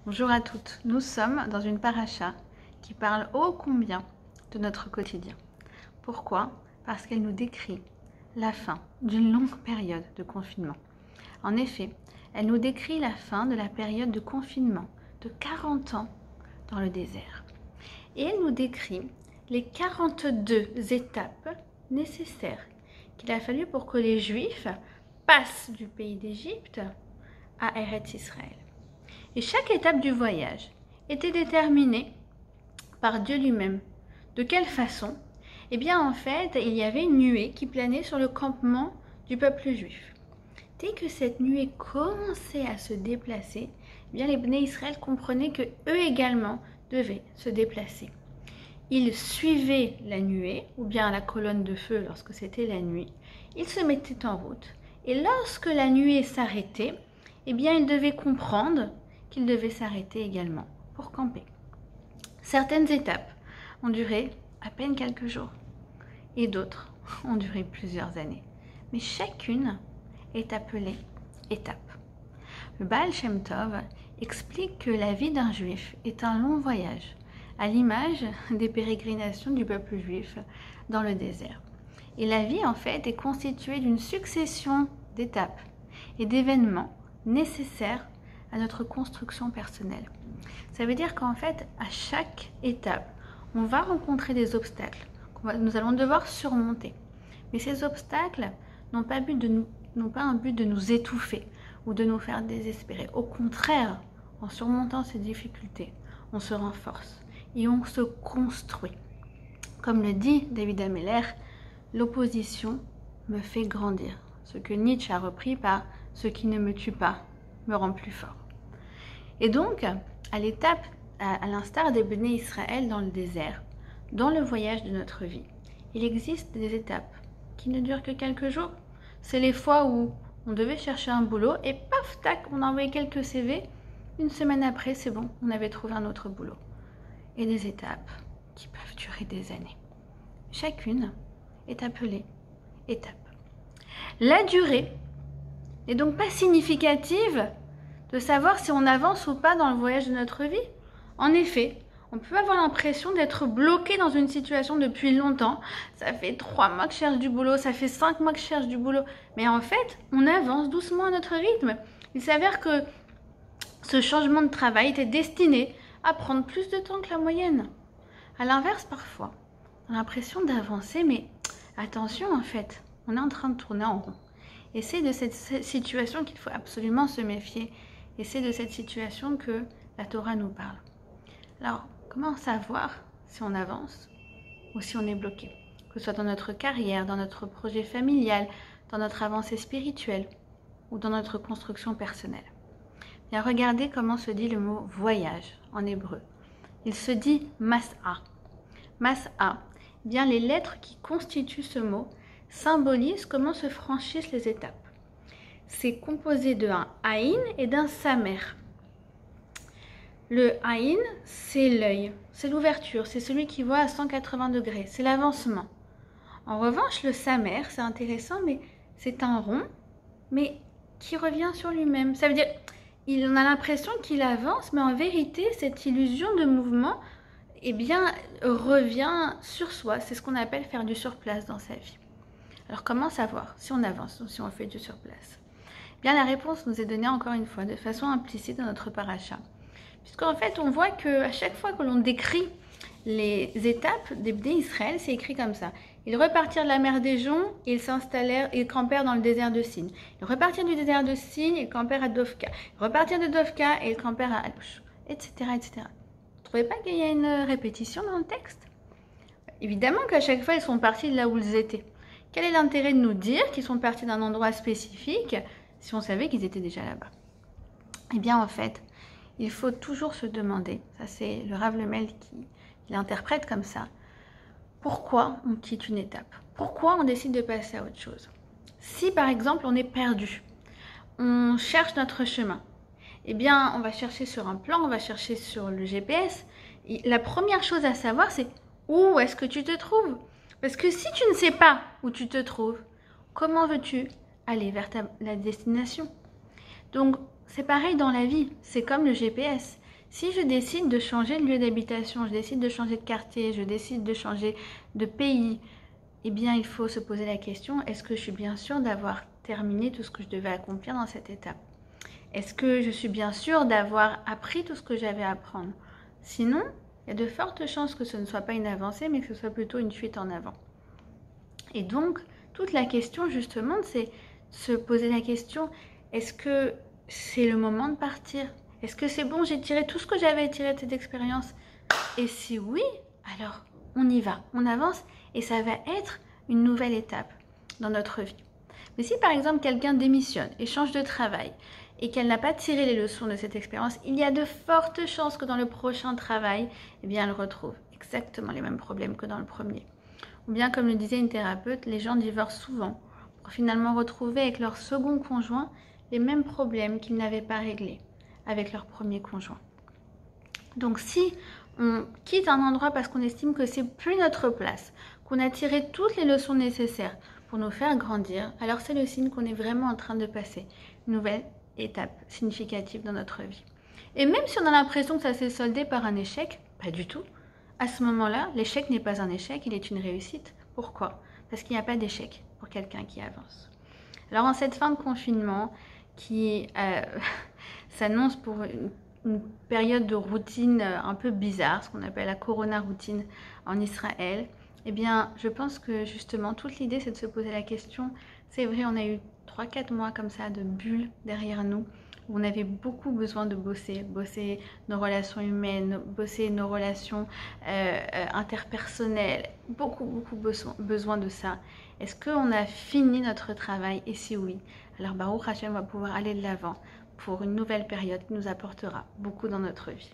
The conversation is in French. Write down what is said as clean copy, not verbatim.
Bonjour à toutes, nous sommes dans une paracha qui parle ô combien de notre quotidien. Pourquoi? Parce qu'elle nous décrit la fin d'une longue période de confinement. En effet, elle nous décrit la fin de la période de confinement de 40 ans dans le désert. Et elle nous décrit les 42 étapes nécessaires qu'il a fallu pour que les Juifs passent du pays d'Égypte à Eretz Israël. Et chaque étape du voyage était déterminée par Dieu lui-même. De quelle façon? Eh bien, en fait, il y avait une nuée qui planait sur le campement du peuple juif. Dès que cette nuée commençait à se déplacer, eh bien, les Bnei Israël comprenaient que eux également devaient se déplacer. Ils suivaient la nuée, ou bien la colonne de feu lorsque c'était la nuit. Ils se mettaient en route. Et lorsque la nuée s'arrêtait, eh bien, ils devaient comprendre qu'ils devaient s'arrêter également pour camper. Certaines étapes ont duré à peine quelques jours et d'autres ont duré plusieurs années. Mais chacune est appelée étape. Le Baal Shem Tov explique que la vie d'un juif est un long voyage, à l'image des pérégrinations du peuple juif dans le désert. Et la vie, en fait, est constituée d'une succession d'étapes et d'événements nécessaires à notre construction personnelle. Ça veut dire qu'en fait, à chaque étape, on va rencontrer des obstacles que nous allons devoir surmonter. Mais ces obstacles n'ont pas un but de nous étouffer ou de nous faire désespérer. Au contraire, en surmontant ces difficultés, on se renforce et on se construit. Comme le dit David Ameller, l'opposition me fait grandir. Ce que Nietzsche a repris par « ce qui ne me tue pas me rend plus fort ». Et donc, à l'instar des Bnei Israël dans le désert, dans le voyage de notre vie, il existe des étapes qui ne durent que quelques jours. C'est les fois où on devait chercher un boulot et paf, tac, on a envoyé quelques CV. Une semaine après, c'est bon, on avait trouvé un autre boulot. Et des étapes qui peuvent durer des années. Chacune est appelée étape. La durée n'est donc pas significative de savoir si on avance ou pas dans le voyage de notre vie. En effet, on peut avoir l'impression d'être bloqué dans une situation depuis longtemps. Ça fait 3 mois que je cherche du boulot, ça fait 5 mois que je cherche du boulot. Mais en fait, on avance doucement à notre rythme. Il s'avère que ce changement de travail était destiné à prendre plus de temps que la moyenne. À l'inverse, parfois, on a l'impression d'avancer, mais attention en fait, on est en train de tourner en rond. Et c'est de cette situation qu'il faut absolument se méfier. Et c'est de cette situation que la Torah nous parle. Alors, comment savoir si on avance ou si on est bloqué? Que ce soit dans notre carrière, dans notre projet familial, dans notre avancée spirituelle ou dans notre construction personnelle. Bien, regardez comment se dit le mot voyage en hébreu. Il se dit mas'a. Mas'a. Bien, les lettres qui constituent ce mot symbolisent comment se franchissent les étapes. C'est composé d'un Aïn et d'un Samer. Le Aïn, c'est l'œil, c'est l'ouverture, c'est celui qui voit à 180 degrés, c'est l'avancement. En revanche, le Samer, c'est intéressant, mais c'est un rond, mais qui revient sur lui-même. Ça veut dire, on a l'impression qu'il avance, mais en vérité, cette illusion de mouvement, eh bien, revient sur soi. C'est ce qu'on appelle faire du surplace dans sa vie. Alors, comment savoir si on avance ou si on fait du surplace? Bien, la réponse nous est donnée encore une fois de façon implicite dans notre paracha. Puisqu'en fait, on voit qu'à chaque fois que l'on décrit les étapes des Bnei Israël, c'est écrit comme ça. Ils repartirent de la mer des Joncs, ils campèrent dans le désert de Sin. Ils repartirent du désert de Sin, ils campèrent à Dovka. Ils repartirent de Dovka et ils campèrent à Alouche, etc., etc. Vous ne trouvez pas qu'il y a une répétition dans le texte? Évidemment qu'à chaque fois, ils sont partis de là où ils étaient. Quel est l'intérêt de nous dire qu'ils sont partis d'un endroit spécifique si on savait qu'ils étaient déjà là-bas? Eh bien, en fait, il faut toujours se demander, ça c'est le Rav Lemel qui l'interprète comme ça, pourquoi on quitte une étape? Pourquoi on décide de passer à autre chose? Si par exemple on est perdu, on cherche notre chemin, eh bien on va chercher sur un plan, on va chercher sur le GPS. Et la première chose à savoir, c'est où est-ce que tu te trouves? Parce que si tu ne sais pas où tu te trouves, comment veux-tu aller vers la destination? Donc, c'est pareil dans la vie, c'est comme le GPS. Si je décide de changer de lieu d'habitation, je décide de changer de quartier, je décide de changer de pays, eh bien, il faut se poser la question, est-ce que je suis bien sûre d'avoir terminé tout ce que je devais accomplir dans cette étape? Est-ce que je suis bien sûre d'avoir appris tout ce que j'avais à apprendre? Sinon, il y a de fortes chances que ce ne soit pas une avancée, mais que ce soit plutôt une fuite en avant. Et donc, toute la question, justement, c'est se poser la question, est-ce que c'est le moment de partir? Est-ce que c'est bon, j'ai tiré tout ce que j'avais à tirer de cette expérience? Et si oui, alors on y va, on avance et ça va être une nouvelle étape dans notre vie. Mais si par exemple quelqu'un démissionne et change de travail et qu'elle n'a pas tiré les leçons de cette expérience, il y a de fortes chances que dans le prochain travail, eh bien, elle retrouve exactement les mêmes problèmes que dans le premier. Ou bien, comme le disait une thérapeute, les gens divorcent souvent pour finalement retrouver avec leur second conjoint les mêmes problèmes qu'ils n'avaient pas réglés avec leur premier conjoint. Donc si on quitte un endroit parce qu'on estime que c'est plus notre place, qu'on a tiré toutes les leçons nécessaires pour nous faire grandir, alors c'est le signe qu'on est vraiment en train de passer une nouvelle étape significative dans notre vie. Et même si on a l'impression que ça s'est soldé par un échec, pas du tout. À ce moment-là, l'échec n'est pas un échec, il est une réussite. Pourquoi? Parce qu'il n'y a pas d'échec pour quelqu'un qui avance. Alors en cette fin de confinement qui s'annonce pour une période de routine un peu bizarre, ce qu'on appelle la corona routine en Israël, eh bien, je pense que justement, toute l'idée, c'est de se poser la question. C'est vrai, on a eu 3-4 mois comme ça de bulles derrière nous, où on avait beaucoup besoin de bosser nos relations humaines, bosser nos relations interpersonnelles, beaucoup besoin de ça. Est-ce qu'on a fini notre travail? Et si oui, alors Baruch Hashem va pouvoir aller de l'avant pour une nouvelle période qui nous apportera beaucoup dans notre vie.